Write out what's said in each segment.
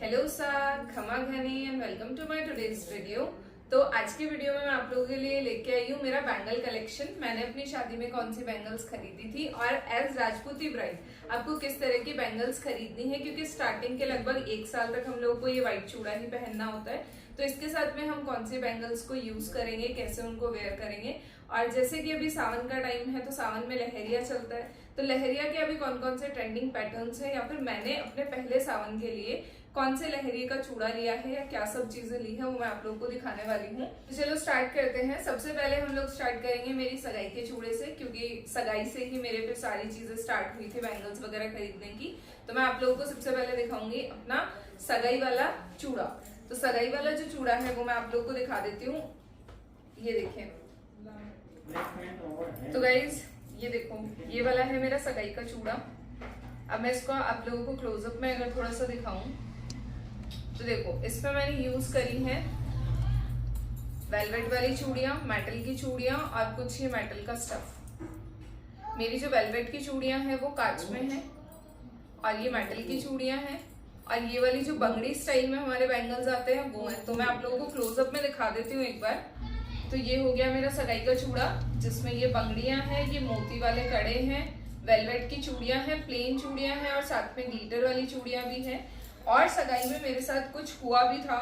Hello सा खमा घनी and welcome to my today's video. तो आज की वीडियो में मैं आप लोगों के लिए लेके आई हूँ मेरा बैंगल कलेक्शन। मैंने अपनी शादी में कौन सी बैंगल्स खरीदी थी और एज राजपूती ब्राइड आपको किस तरह की बैंगल्स खरीदनी है, क्योंकि स्टार्टिंग के लगभग 1 साल तक हम लोगों को ये व्हाइट चूड़ा ही पहनना होता है। तो इसके साथ में हम कौन सी बैंगल्स को यूज करेंगे, कैसे उनको वेयर करेंगे। और जैसे कि अभी सावन का टाइम है तो सावन में लहरिया चलता है, तो लहरिया के अभी कौन कौन से ट्रेंडिंग पैटर्न्स है, या फिर मैंने अपने पहले सावन के लिए कौन से लहरिये का चूड़ा लिया है या क्या सब चीजें ली है, वो मैं आप लोगों को दिखाने वाली हूँ। तो चलो स्टार्ट करते हैं। सबसे पहले हम लोग स्टार्ट करेंगे मेरी सगाई के चूड़े से, क्योंकि सगाई से ही मेरे पे सारी चीजें स्टार्ट हुई थी बैंगल्स वगैरह खरीदने की। तो मैं आप लोगों को सबसे पहले दिखाऊंगी अपना सगाई वाला चूड़ा। तो सगाई वाला जो चूड़ा है वो मैं आप लोगों को दिखा देती हूँ। ये देखें तो गाइज, ये देखो, ये वाला है मेरा सगाई का चूड़ा। अब मैं इसको आप लोगों को क्लोजअप में अगर थोड़ा सा दिखाऊं तो देखो, इसमें मैंने यूज करी है वेलवेट वाली चूड़ियां, मेटल की चूड़ियां और कुछ ये मेटल का स्टफ। मेरी जो वेलवेट की चूड़ियां हैं वो कांच में है और ये मेटल की चूड़ियां हैं, और ये वाली जो बंगड़ी स्टाइल में हमारे बैंगल्स आते हैं वो है। तो मैं आप लोगों को क्लोजअप में दिखा देती हूँ एक बार। तो ये हो गया मेरा सगाई का चूड़ा, जिसमें ये बंगड़ियां हैं, ये मोती वाले कड़े हैं, वेलवेट की चूड़ियां हैं, प्लेन चूड़ियां हैं और साथ में ग्लिटर वाली चूड़ियां भी हैं। और सगाई में मेरे साथ कुछ हुआ भी था,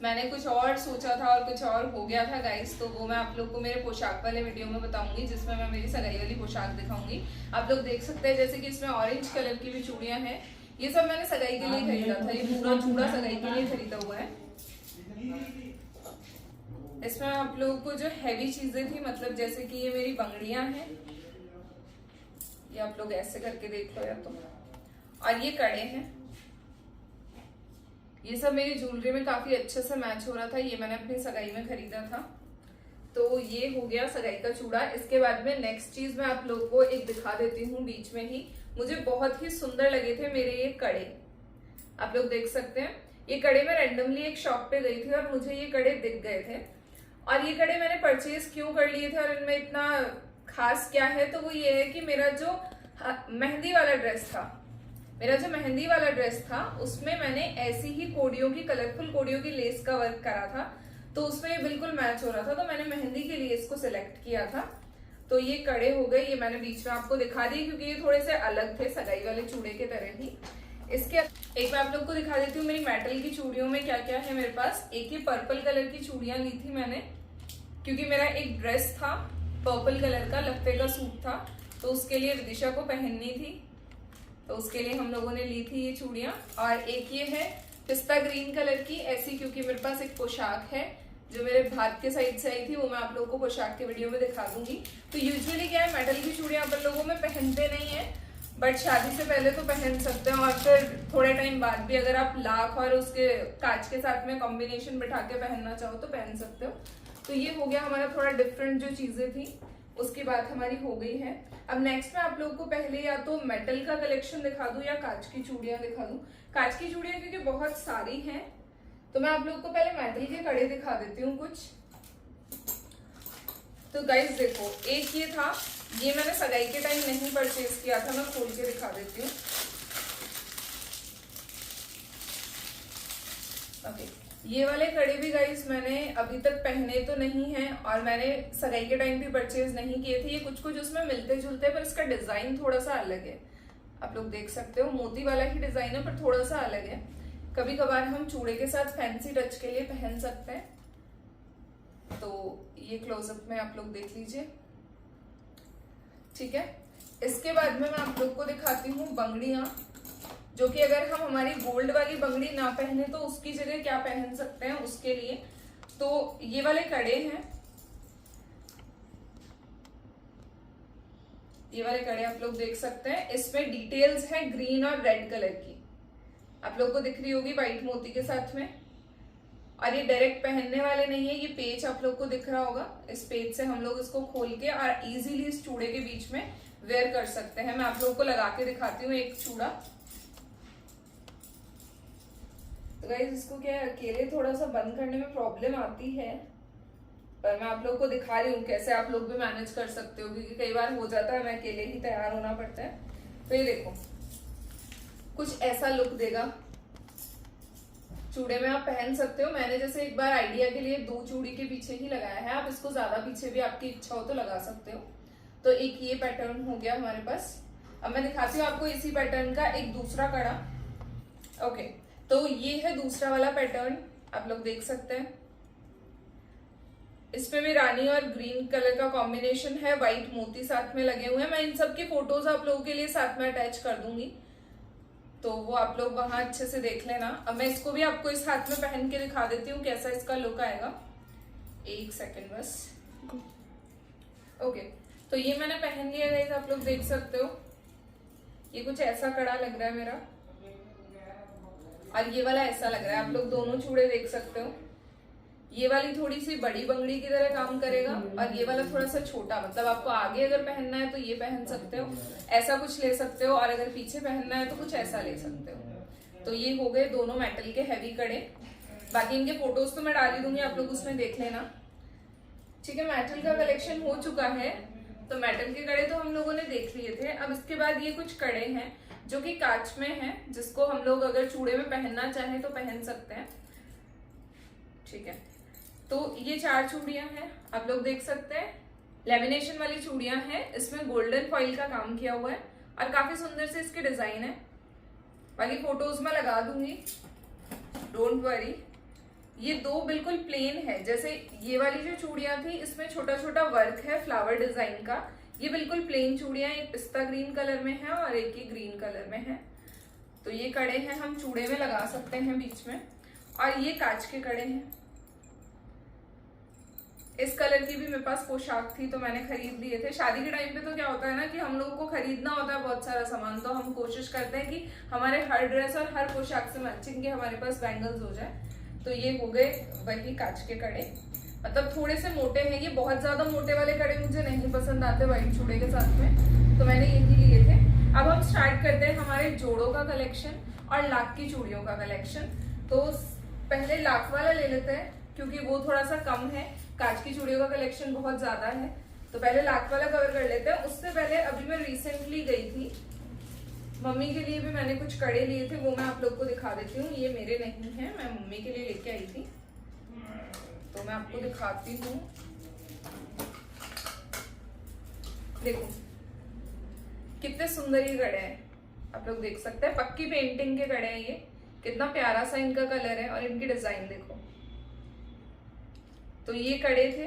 मैंने कुछ और सोचा था और कुछ और हो गया था गाइस। तो वो मैं आप लोग को मेरे पोशाक वाले वीडियो में बताऊंगी, जिसमें मैं मेरी सगाई वाली पोशाक दिखाऊंगी। आप लोग देख सकते हैं जैसे कि इसमें ऑरेंज कलर की भी चूड़ियां हैं। ये सब मैंने सगाई के लिए खरीदा था, ये पूरा चूड़ा सगाई के लिए खरीदा हुआ है। इसमें आप लोगों को जो हैवी चीजें थी, मतलब जैसे कि ये मेरी बंगड़ियां हैं, ये आप लोग ऐसे करके देख लो या तो, और ये कड़े हैं। ये सब मेरी ज्वेलरी में काफी अच्छे से मैच हो रहा था, ये मैंने अपनी सगाई में खरीदा था। तो ये हो गया सगाई का चूड़ा। इसके बाद में नेक्स्ट चीज मैं आप लोगों को एक दिखा देती हूँ बीच में ही। मुझे बहुत ही सुंदर लगे थे मेरे ये कड़े, आप लोग देख सकते हैं। ये कड़े मैं रैंडमली एक शॉप पे गई थी और मुझे ये कड़े दिख गए थे, और ये कड़े मैंने परचेज क्यों कर लिए थे और इनमें इतना खास क्या है, तो वो ये है कि मेरा जो मेहंदी वाला ड्रेस था उसमें मैंने ऐसी ही कोडियों की, कलरफुल कोडियों की लेस का वर्क करा था, तो उसमें ये बिल्कुल मैच हो रहा था। तो मैंने मेहंदी के लिए इसको सिलेक्ट किया था। तो ये कड़े हो गए, ये मैंने बीच में आपको दिखा दी क्योंकि ये थोड़े से अलग थे सगाई वाले चूड़े के तरह ही। इसके एक मैं आप लोग को दिखा देती हूँ मेरी मेटल की चूड़ियों में क्या क्या है मेरे पास। एक ये पर्पल कलर की चूड़ियां ली थी मैंने, क्योंकि मेरा एक ड्रेस था पर्पल कलर का, लफ्फे का सूट था, तो उसके लिए विदिशा को पहननी थी, तो उसके लिए हम लोगों ने ली थी ये चूड़ियां। और एक ये है पिस्ता ग्रीन कलर की ऐसी, क्योंकि मेरे पास एक पोशाक है जो मेरे भाग के साइड से आई थी, वो मैं आप लोगों को पोशाक के वीडियो में दिखा दूंगी। तो यूजुअली क्या है, मेटल की चूड़ियां अपन लोगों में पहनते नहीं है, बट शादी से पहले तो पहन सकते हो, और फिर थोड़े टाइम बाद भी अगर आप लाख और उसके कांच के साथ में कॉम्बिनेशन बिठा के पहनना चाहो तो पहन सकते हो। तो ये हो गया हमारा थोड़ा डिफरेंट जो चीजें थी, उसकी बात हमारी हो गई है। अब नेक्स्ट मैं आप लोगों को पहले या तो मेटल का कलेक्शन दिखा दूं या कांच की चूड़ियां दिखा दूं। कांच की चूड़ियां क्योंकि बहुत सारी हैं, तो मैं आप लोगों को पहले मेटल के कड़े दिखा देती हूँ कुछ। तो गाइस देखो, एक ये था, ये मैंने सगाई के टाइम नहीं परचेज किया था, मैं खोल के दिखा देती हूँ। ओके, ये वाले कड़े भी गाइस मैंने अभी तक पहने तो नहीं है और मैंने सगाई के टाइम भी परचेज नहीं किए थे। ये कुछ कुछ उसमें मिलते जुलते हैं, पर इसका डिजाइन थोड़ा सा अलग है। आप लोग देख सकते हो, मोती वाला ही डिजाइन है पर थोड़ा सा अलग है। कभी कभार हम चूड़े के साथ फैंसी टच के लिए पहन सकते हैं। तो ये क्लोजअप में आप लोग देख लीजिए, ठीक है। इसके बाद में मैं आप लोग को दिखाती हूँ बंगड़ियां, जो कि अगर हम हमारी गोल्ड वाली बंगड़ी ना पहने तो उसकी जगह क्या पहन सकते हैं उसके लिए। तो ये वाले कड़े हैं, ये वाले कड़े आप लोग देख सकते हैं। इसमें डिटेल्स है ग्रीन और रेड कलर की, आप लोग को दिख रही होगी व्हाइट मोती के साथ में। और ये डायरेक्ट पहनने वाले नहीं है, ये पेच आप लोग को दिख रहा होगा, इस पेच से हम लोग इसको खोल के और इजीली इस चूड़े के बीच में वेयर कर सकते हैं। मैं आप लोगों को लगा के दिखाती हूँ एक चूड़ा। तो गाइस, इसको क्या है, अकेले थोड़ा सा बंद करने में प्रॉब्लम आती है, पर मैं आप लोग को दिखा रही हूँ कैसे आप लोग भी मैनेज कर सकते हो, क्योंकि कई बार हो जाता है मैं अकेले ही तैयार होना पड़ता है। तो ये देखो, कुछ ऐसा लुक देगा। चूड़े में आप पहन सकते हो। मैंने जैसे एक बार आइडिया के लिए 2 चूड़ी के पीछे ही लगाया है, आप इसको ज्यादा पीछे भी आपकी इच्छा हो तो लगा सकते हो। तो एक ये पैटर्न हो गया हमारे पास। अब मैं दिखाती हूँ आपको इसी पैटर्न का एक दूसरा कड़ा। ओके, तो ये है दूसरा वाला पैटर्न, आप लोग देख सकते हैं। इसमें भी रानी और ग्रीन कलर का कॉम्बिनेशन है, व्हाइट मोती साथ में लगे हुए हैं। मैं इन सब की फोटोज आप लोगों के लिए साथ में अटैच कर दूंगी, तो वो आप लोग वहां अच्छे से देख लेना। अब मैं इसको भी आपको इस हाथ में पहन के दिखा देती हूँ कैसा इसका लुक आएगा। एक सेकेंड बस। ओके, तो ये मैंने पहन लिया गाइस, आप लोग देख सकते हो। ये कुछ ऐसा कड़ा लग रहा है मेरा, और ये वाला ऐसा लग रहा है। आप लोग दोनों चूड़े देख सकते हो। ये वाली थोड़ी सी बड़ी बंगड़ी की तरह काम करेगा, और ये वाला थोड़ा सा छोटा। मतलब आपको आगे अगर पहनना है तो ये पहन सकते हो, ऐसा कुछ ले सकते हो, और अगर पीछे पहनना है तो कुछ ऐसा ले सकते हो। तो ये हो गए दोनों मेटल के हैवी कड़े। बाकी इनके फोटोज तो मैं डाल ही दूंगी, आप लोग उसमें देख लेना। ठीक है, मेटल का कलेक्शन हो चुका है। तो मेटल के कड़े तो हम लोगों ने देख लिए थे। अब इसके बाद ये कुछ कड़े हैं जो कि कांच में हैं, जिसको हम लोग अगर चूड़े में पहनना चाहें तो पहन सकते हैं। ठीक है, तो ये 4 चूड़ियां हैं, आप लोग देख सकते हैं। लेमिनेशन वाली चूड़ियां हैं, इसमें गोल्डन फॉइल का काम किया हुआ है और काफी सुंदर से इसके डिजाइन है। बाकी फोटोज में लगा दूंगी, डोंट वरी। ये 2 बिल्कुल प्लेन है। जैसे ये वाली जो चूड़ियां थी इसमें छोटा छोटा वर्क है फ्लावर डिजाइन का। ये बिल्कुल प्लेन चूड़ियां, एक पिस्ता ग्रीन कलर में है और एक ही ग्रीन कलर में है। तो ये कड़े हैं, हम चूड़े में लगा सकते हैं बीच में। और ये कांच के कड़े हैं। इस कलर की भी मेरे पास पोशाक थी तो मैंने खरीद लिए थे। शादी के टाइम पे तो क्या होता है ना कि हम लोगों को खरीदना होता है बहुत सारा सामान, तो हम कोशिश करते हैं कि हमारे हर ड्रेस और हर पोशाक से मैचिंग के हमारे पास बैंगल्स हो जाए। तो ये हो गए वही कांच के कड़े, मतलब थोड़े से मोटे हैं। ये बहुत ज्यादा मोटे वाले कड़े मुझे नहीं पसंद आते व्हाइट चूड़े के साथ में, तो मैंने यही लिए थे। अब हम स्टार्ट करते हैं हमारे जोड़ों का कलेक्शन और लाख की चूड़ियों का कलेक्शन। तो पहले लाख वाला ले लेते हैं क्योंकि वो थोड़ा सा कम है। कांच की चूड़ियों का कलेक्शन बहुत ज्यादा है, तो पहले लाख वाला कवर कर लेते हैं। उससे पहले अभी मैं रिसेंटली गई थी, मम्मी के लिए भी मैंने कुछ कड़े लिए थे, वो मैं आप लोग को दिखा देती हूँ। ये मेरे नहीं है, मैं मम्मी के लिए लेके आई थी, तो मैं आपको दिखाती हूँ। देखो कितने सुंदर ये कड़े हैं, आप लोग देख सकते हैं। पक्की पेंटिंग के कड़े हैं ये। कितना प्यारा सा इनका कलर है और इनकी डिजाइन देखो। तो ये कड़े थे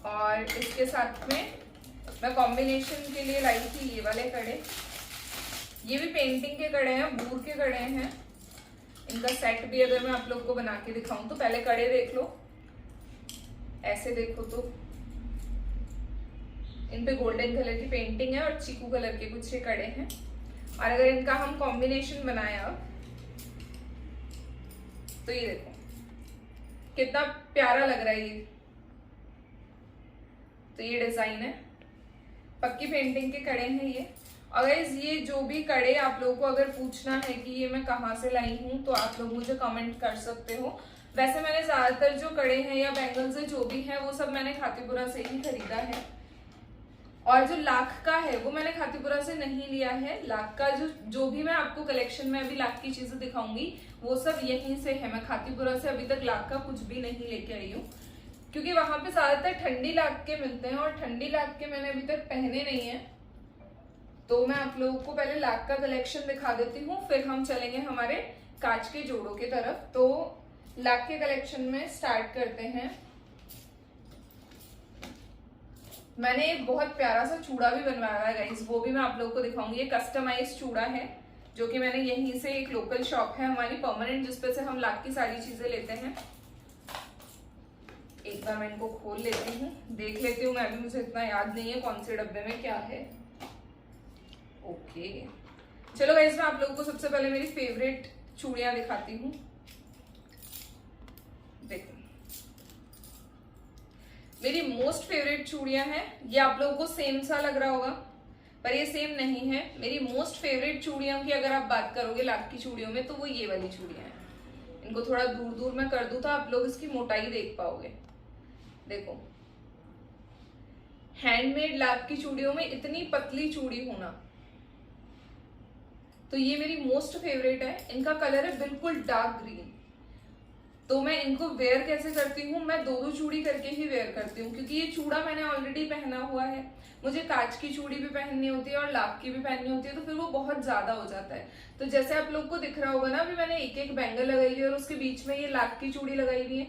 और इसके साथ में मैं कॉम्बिनेशन के लिए लाई थी ये वाले कड़े। ये भी पेंटिंग के कड़े हैं, बूर के कड़े हैं। इनका सेट भी अगर मैं आप लोग को बना के दिखाऊं तो पहले कड़े देख लो, ऐसे देखो तो इन पे गोल्डन कलर की पेंटिंग है और चीकू कलर के कुछ ये कड़े हैं। और अगर इनका हम कॉम्बिनेशन बनाया तो ये देखो कितना प्यारा लग रहा है ये। तो ये डिजाइन है, पक्की पेंटिंग के कड़े हैं ये। अगर ये जो भी कड़े आप लोगों को अगर पूछना है कि ये मैं कहाँ से लाई हूँ तो आप लोग मुझे कमेंट कर सकते हो। वैसे मैंने ज्यादातर जो कड़े हैं या बैंगल्स जो भी हैं वो सब मैंने खातीपुरा से ही खरीदा है। और जो लाख का है वो मैंने खातीपुरा से नहीं लिया है। लाख का जो भी मैं आपको कलेक्शन में अभी लाख की चीजें दिखाऊंगी वो सब यहीं से है। मैं खातीपुरा से अभी तक लाख का कुछ भी नहीं लेके आई हूँ, क्योंकि वहां पे ज्यादातर ठंडी लाख के मिलते हैं और ठंडी लाख के मैंने अभी तक पहने नहीं है। तो मैं आप लोगों को पहले लाख का कलेक्शन दिखा देती हूँ, फिर हम चलेंगे हमारे कांच के जोड़ों की तरफ। तो लाख के कलेक्शन में स्टार्ट करते हैं। मैंने एक बहुत प्यारा सा चूड़ा भी बनवाया है गाइस, वो भी मैं आप लोगों को दिखाऊंगी। ये कस्टमाइज चूड़ा है जो कि मैंने यहीं से, एक लोकल शॉप है हमारी परमानेंट जिसपे से हम लाख की सारी चीजें लेते हैं। एक बार मैं इनको खोल लेती हूँ, देख लेती हूँ मैं भी, मुझे इतना याद नहीं है कौन से डब्बे में क्या है। ओके चलो गाइस, मैं आप लोगों को सबसे पहले मेरी फेवरेट चूड़ियां दिखाती हूँ। देखो मेरी मोस्ट फेवरेट चूड़ियां हैं। ये आप लोगों को सेम सा लग रहा होगा पर ये सेम नहीं है। मेरी मोस्ट फेवरेट चूड़ियों की अगर आप बात करोगे लाख की चूड़ियों में तो वो ये वाली चूड़ियां हैं। इनको थोड़ा दूर दूर में कर दूं तो आप लोग इसकी मोटाई देख पाओगे। देखो हैंडमेड लाख की चूड़ियों में इतनी पतली चूड़ी होना, तो ये मेरी मोस्ट फेवरेट है। इनका कलर है बिल्कुल डार्क ग्रीन, तो मैं इनको वेयर कैसे करती हूँ, मैं दो दो चूड़ी करके ही वेयर करती हूँ, क्योंकि ये चूड़ा मैंने ऑलरेडी पहना हुआ है, मुझे कांच की चूड़ी भी पहननी होती है और लाख की भी पहननी होती है, तो फिर वो बहुत ज्यादा हो जाता है। तो जैसे आप लोग को दिख रहा होगा ना, अभी मैंने एक एक बैंगल लगाई हुई है और उसके बीच में ये लाख की चूड़ी लगाई हुई है,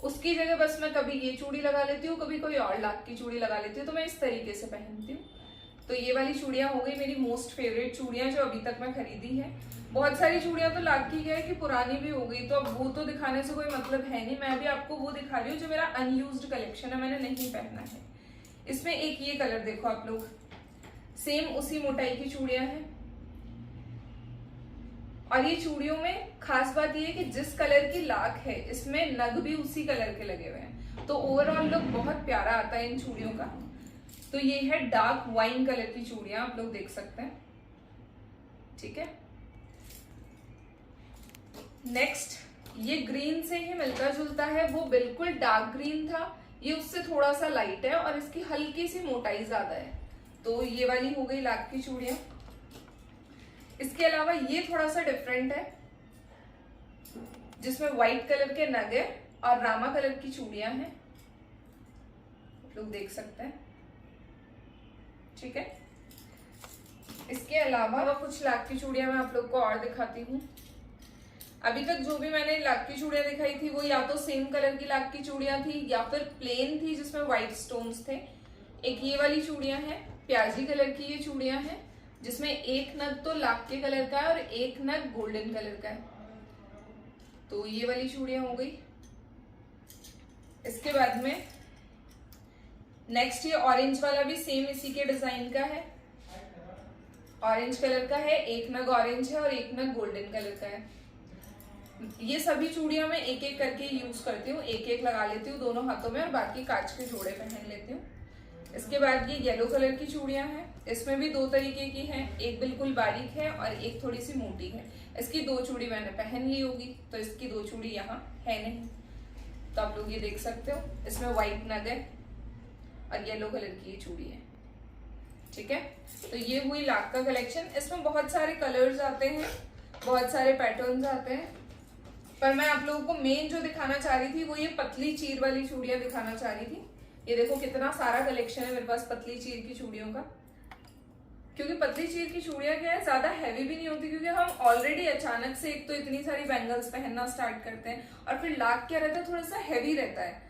उसकी जगह बस मैं कभी ये चूड़ी लगा लेती हूँ, कभी कोई और लाख की चूड़ी लगा लेती हूँ, तो मैं इस तरीके से पहनती हूँ। तो ये वाली चूड़ियां हो गई मेरी मोस्ट फेवरेट चूड़ियां जो अभी तक मैं खरीदी है। बहुत सारी चूड़ियां तो लाख की क्या है कि पुरानी भी हो गई, तो अब वो तो दिखाने से कोई मतलब है नहीं, मैं भी आपको वो दिखा रही हूँ जो मेरा अनयूज्ड कलेक्शन है, मैंने नहीं पहना है। इसमें एक ये कलर देखो आप लोग, सेम उसी मोटाई की चूड़ियां हैं, और ये चूड़ियों में खास बात ये है कि जिस कलर की लाख है इसमें नग भी उसी कलर के लगे हुए हैं, तो ओवरऑल लुक बहुत प्यारा आता है इन चूड़ियों का। तो ये है डार्क वाइन कलर की चूड़ियां, आप लोग देख सकते हैं, ठीक है। नेक्स्ट ये ग्रीन से ही मिलता जुलता है, वो बिल्कुल डार्क ग्रीन था, ये उससे थोड़ा सा लाइट है और इसकी हल्की सी मोटाई ज्यादा है। तो ये वाली हो गई लाख की चूड़ियां। इसके अलावा ये थोड़ा सा डिफरेंट है, जिसमें व्हाइट कलर के नग है और रामा कलर की चूड़ियां हैं, आप लोग देख सकते हैं, ठीक है। इसके अलावा कुछ लाख की चूड़ियां मैं आप लोग को और दिखाती हूँ। अभी तक जो भी मैंने लाख की चूड़ियां दिखाई थी वो या तो सेम कलर की लाख की चूड़ियां थी या फिर प्लेन थी जिसमें व्हाइट स्टोन्स थे। एक ये वाली चूड़ियां हैं, प्याजी कलर की ये चूड़ियां हैं, जिसमें एक नग तो लाख के कलर का है और एक नग गोल्डन कलर का है। तो ये वाली चूड़ियां हो गई। इसके बाद में नेक्स्ट ये ऑरेंज वाला भी सेम इसी के डिजाइन का है, ऑरेंज कलर का है, एक नग ऑरेंज है और एक नग गोल्डन कलर का है। ये सभी चूड़ियां मैं एक एक करके यूज करती हूँ, एक एक लगा लेती हूँ दोनों हाथों में और बाकी कांच के जोड़े पहन लेती हूँ। इसके बाद ये येलो कलर की चूड़ियां हैं, इसमें भी दो तरीके की हैं, एक बिल्कुल बारीक है और एक थोड़ी सी मोटी है। इसकी दो चूड़ी मैंने पहन ली होगी, तो इसकी दो चूड़ी यहाँ है नहीं, तो आप लोग ये देख सकते हो, इसमें व्हाइट नग है और येलो कलर की ये चूड़ी है, ठीक है। तो ये हुई लाख का कलेक्शन। इसमें बहुत सारे कलर्स आते हैं, बहुत सारे पैटर्न्स आते हैं, पर मैं आप लोगों को मेन जो दिखाना चाह रही थी वो ये पतली चीर वाली चूड़ियां दिखाना चाह रही थी। ये देखो कितना सारा कलेक्शन है मेरे पास पतली चीर की चूड़ियों का, क्योंकि पतली चीर की चूड़ियां क्या है, ज्यादा हैवी भी नहीं होती, क्योंकि हम ऑलरेडी अचानक से एक तो इतनी सारी बैंगल्स पहनना स्टार्ट करते हैं और फिर लाख क्या रहता है, थोड़ा सा हैवी रहता है,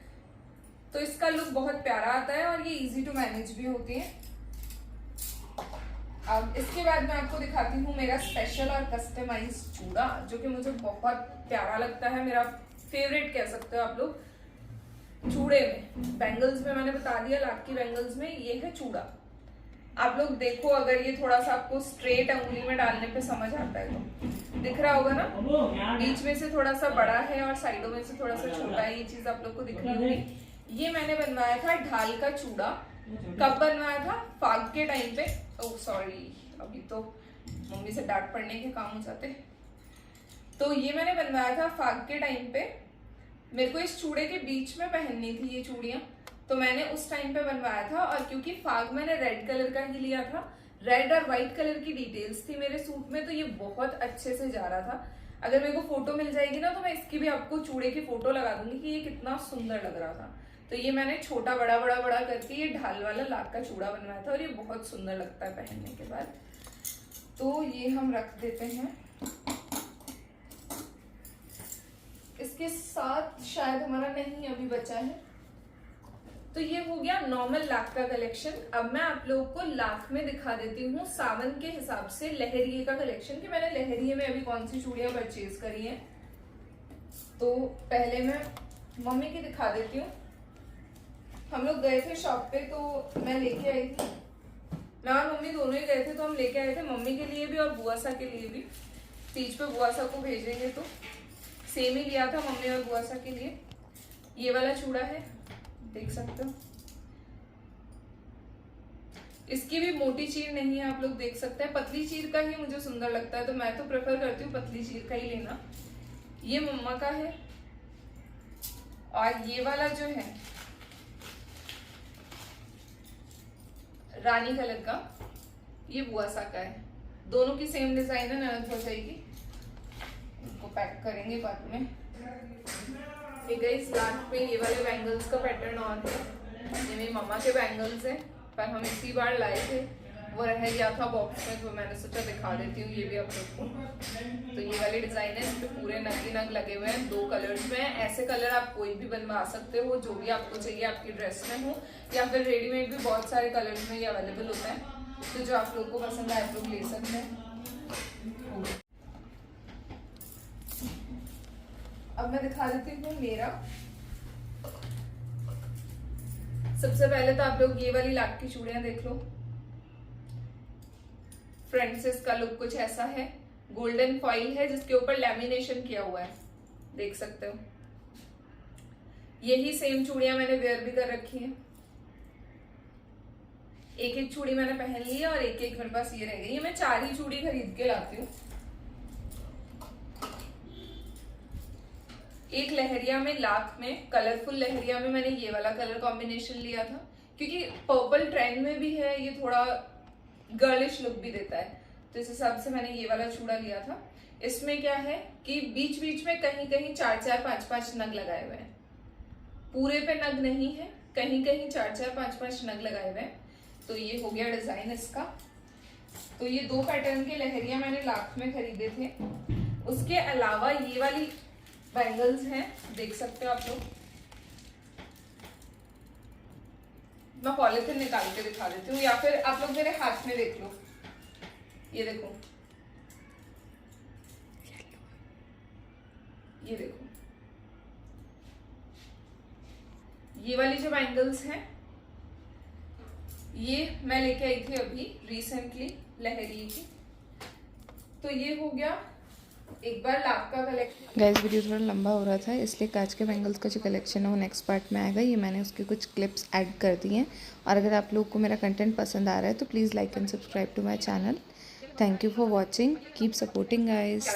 तो इसका लुक बहुत प्यारा आता है और ये इजी टू मैनेज भी होती है। अब इसके बाद मैं आपको दिखाती हूँ मेरा स्पेशल और कस्टमाइज चूड़ा, जो कि मुझे बहुत प्यारा लगता है, मेरा फेवरेट कह सकते हो आप लोग। चूड़े में बैंगल्स में मैंने बता दिया, लाख की बैंगल्स में ये है चूड़ा। आप लोग देखो, अगर ये थोड़ा सा आपको स्ट्रेट अंगुली में डालने पे समझ आता है तो दिख रहा होगा ना, बीच में से थोड़ा सा बड़ा है और साइडों में से थोड़ा सा छोटा है, ये चीज आप लोग को दिख रही होगी। ये मैंने बनवाया था ढाल का चूड़ा। कब बनवाया था? फाग के टाइम पे। ओह सॉरी, अभी तो मम्मी से डांट पड़ने के काम हो जाते। तो ये मैंने बनवाया था फाग के टाइम पे, मेरे को इस चूड़े के बीच में पहननी थी ये चूड़ियां, तो मैंने उस टाइम पे बनवाया था। और क्योंकि फाग मैंने रेड कलर का ही लिया था, रेड और व्हाइट कलर की डिटेल्स थी मेरे सूट में, तो ये बहुत अच्छे से जा रहा था। अगर मेरे को फोटो मिल जाएगी ना तो मैं इसकी भी आपको चूड़े की फोटो लगा दूंगी कि ये कितना सुंदर लग रहा था। तो ये मैंने छोटा बड़ा बड़ा बड़ा करके ये ढाल वाला लाख का चूड़ा बनवाया था और ये बहुत सुंदर लगता है पहनने के बाद। तो ये हम रख देते हैं। इसके साथ शायद हमारा नहीं अभी बचा है। तो ये हो गया नॉर्मल लाख का कलेक्शन। अब मैं आप लोगों को लाख में दिखा देती हूँ सावन के हिसाब से लहरिये का कलेक्शन, कि मैंने लहरिये में अभी कौन सी चूड़ियां परचेज करी हैं। तो पहले मैं मम्मी की दिखा देती हूँ। हम लोग गए थे शॉप पे, तो मैं लेके आई थी, मैं और मम्मी दोनों ही गए थे, तो हम लेके आए थे मम्मी के लिए भी और बुआसा के लिए भी। तीज पे बुआसा को भेजेंगे तो सेम ही लिया था मम्मी और बुआसा के लिए। ये वाला चूड़ा है, देख सकते हो। इसकी भी मोटी चीर नहीं है, आप लोग देख सकते हैं। पतली चीर का ही मुझे सुंदर लगता है, तो मैं तो प्रेफर करती हूँ पतली चीर का ही लेना। ये मम्मा का है और ये वाला जो है रानी कलर का, ये बुआसा का है। दोनों की सेम डिजाइन है, ननद हो जाएगी। इनको पैक करेंगे बाद में। गाइस लास्ट में ये वाले बैंगल्स का पैटर्न और है। ये मेरी मम्मा के बैंगल्स हैं, पर हम इसी बार लाए थे, वो रह गया था बॉक्स में, तो मैंने सोचा दिखा देती हूँ ये भी आप लोग को। तो ये वाले डिजाइन है, इस पे पूरे नग ही नग लगे हुए हैं, 2 कलर्स में। ऐसे कलर आप कोई भी बनवा सकते हो, जो भी आपको चाहिए आपकी ड्रेस में हो, या फिर रेडीमेड भी बहुत सारे कलर्स में ये अवेलेबल होता है, तो जो आप लोग को पसंद आए आप लोग ले सकते हैं। अब मैं दिखा देती हूँ मेरा। सबसे पहले तो आप लोग ये वाली लाख की चूड़ियां देख लो। फ्रंट से इसका लुक कुछ ऐसा है, गोल्डन फॉइल है जिसके ऊपर लैमिनेशन किया हुआ है, देख सकते हो। यही सेम चूड़ियां मैंने वेयर भी कर रखी है। एक एक चूड़ी मैंने पहन ली है और एक एक मेरे पास ये रह गई है। मैं 4 ही चूड़ी खरीद के लाती हूँ। एक लहरिया में, लाख में, कलरफुल लहरिया में मैंने ये वाला कलर कॉम्बिनेशन लिया था, क्योंकि पर्पल ट्रेंड में भी है, ये थोड़ा गर्लिश लुक भी देता है, तो इस हिसाब से मैंने ये वाला चूड़ा लिया था। इसमें क्या है कि बीच बीच में कहीं कहीं 4-4, 5-5 नग लगाए हुए हैं, पूरे पे नग नहीं है, कहीं कहीं 4-4, 5-5 नग लगाए हुए हैं। तो ये हो गया डिजाइन इसका। तो ये 2 पैटर्न के लहरिया मैंने लाख में खरीदे थे। उसके अलावा ये वाली बैंगल्स हैं, देख सकते हो आप लोग। मैं पॉलिथिन निकाल के दिखा देती हूँ, या फिर आप लोग मेरे हाथ में देख लो। ये देखो, ये देखो, ये वाली जो बैंगल्स हैं ये मैं लेके आई थी अभी रिसेंटली लहरिया की। तो ये हो गया एक बार लाख का कलेक्शन। गाइस वीडियो थोड़ा लंबा हो रहा था, इसलिए कांच के बैंगल्स का जो कलेक्शन है वो नेक्स्ट पार्ट में आएगा। ये मैंने उसके कुछ क्लिप्स ऐड कर दिए हैं। और अगर आप लोग को मेरा कंटेंट पसंद आ रहा है तो please like and subscribe to my channel. Thank you for watching, keep supporting guys.